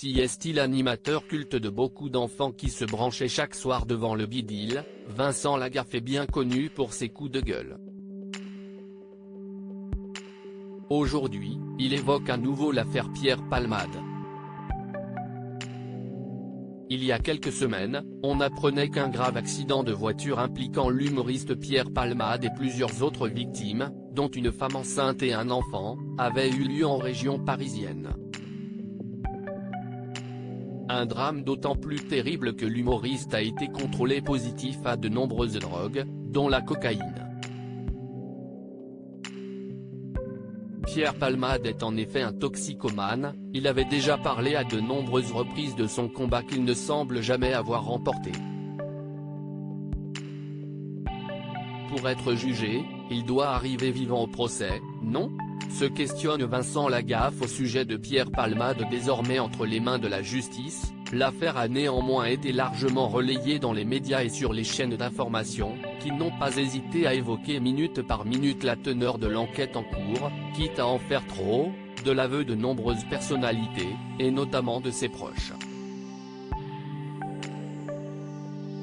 Si est-il animateur culte de beaucoup d'enfants qui se branchaient chaque soir devant le bidil, Vincent Lagaffe est bien connu pour ses coups de gueule. Aujourd'hui, il évoque à nouveau l'affaire Pierre Palmade. Il y a quelques semaines, on apprenait qu'un grave accident de voiture impliquant l'humoriste Pierre Palmade et plusieurs autres victimes, dont une femme enceinte et un enfant, avait eu lieu en région parisienne. Un drame d'autant plus terrible que l'humoriste a été contrôlé positif à de nombreuses drogues, dont la cocaïne. Pierre Palmade est en effet un toxicomane, il avait déjà parlé à de nombreuses reprises de son combat qu'il ne semble jamais avoir remporté. Pour être jugé, il doit arriver vivant au procès, non ? Se questionne Vincent Lagaffe au sujet de Pierre Palmade désormais entre les mains de la justice. L'affaire a néanmoins été largement relayée dans les médias et sur les chaînes d'information, qui n'ont pas hésité à évoquer minute par minute la teneur de l'enquête en cours, quitte à en faire trop, de l'aveu de nombreuses personnalités, et notamment de ses proches.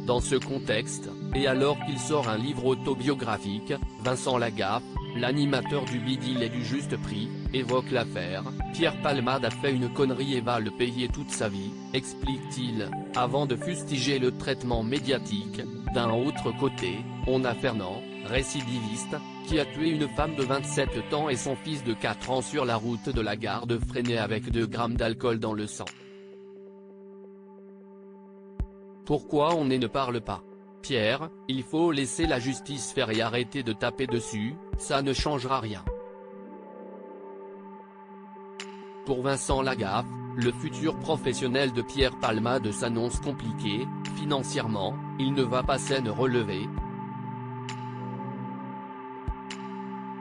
Dans ce contexte, et alors qu'il sort un livre autobiographique, Vincent Lagaffe, l'animateur du Bidil et du Juste Prix, évoque l'affaire. Pierre Palmade a fait une connerie et va le payer toute sa vie, explique-t-il, avant de fustiger le traitement médiatique. D'un autre côté, on a Fernand, récidiviste, qui a tué une femme de 27 ans et son fils de 4 ans sur la route de la gare de Fresnay avec 2 grammes d'alcool dans le sang. Pourquoi on ne parle pas ? Pierre, il faut laisser la justice faire et arrêter de taper dessus, ça ne changera rien. Pour Vincent Lagaffe, le futur professionnel de Pierre Palmade s'annonce compliqué, financièrement, il ne va pas s'en relever.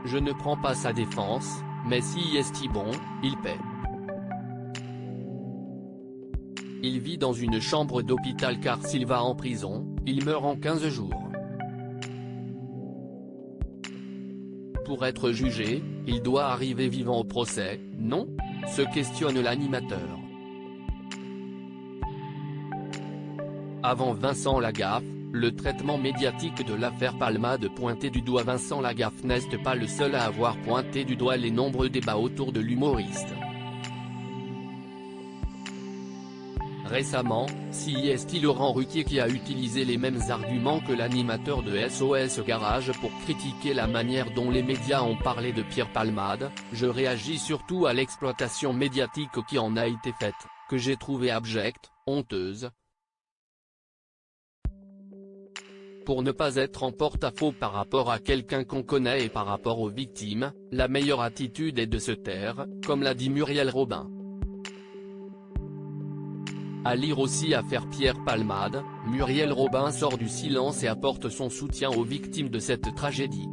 Je ne prends pas sa défense, mais si est bon, il paie. Il vit dans une chambre d'hôpital car s'il va en prison, il meurt en 15 jours. Pour être jugé, il doit arriver vivant au procès, non ? Se questionne l'animateur. Avant Vincent Lagaffe, le traitement médiatique de l'affaire Palmade pointé du doigt. Vincent Lagaffe n'est pas le seul à avoir pointé du doigt les nombreux débats autour de l'humoriste. Récemment, c'est Laurent Ruquier qui a utilisé les mêmes arguments que l'animateur de SOS Garage pour critiquer la manière dont les médias ont parlé de Pierre Palmade. Je réagis surtout à l'exploitation médiatique qui en a été faite, que j'ai trouvée abjecte, honteuse. Pour ne pas être en porte-à-faux par rapport à quelqu'un qu'on connaît et par rapport aux victimes, la meilleure attitude est de se taire, comme l'a dit Muriel Robin. À lire aussi Affaire Pierre Palmade, Muriel Robin sort du silence et apporte son soutien aux victimes de cette tragédie.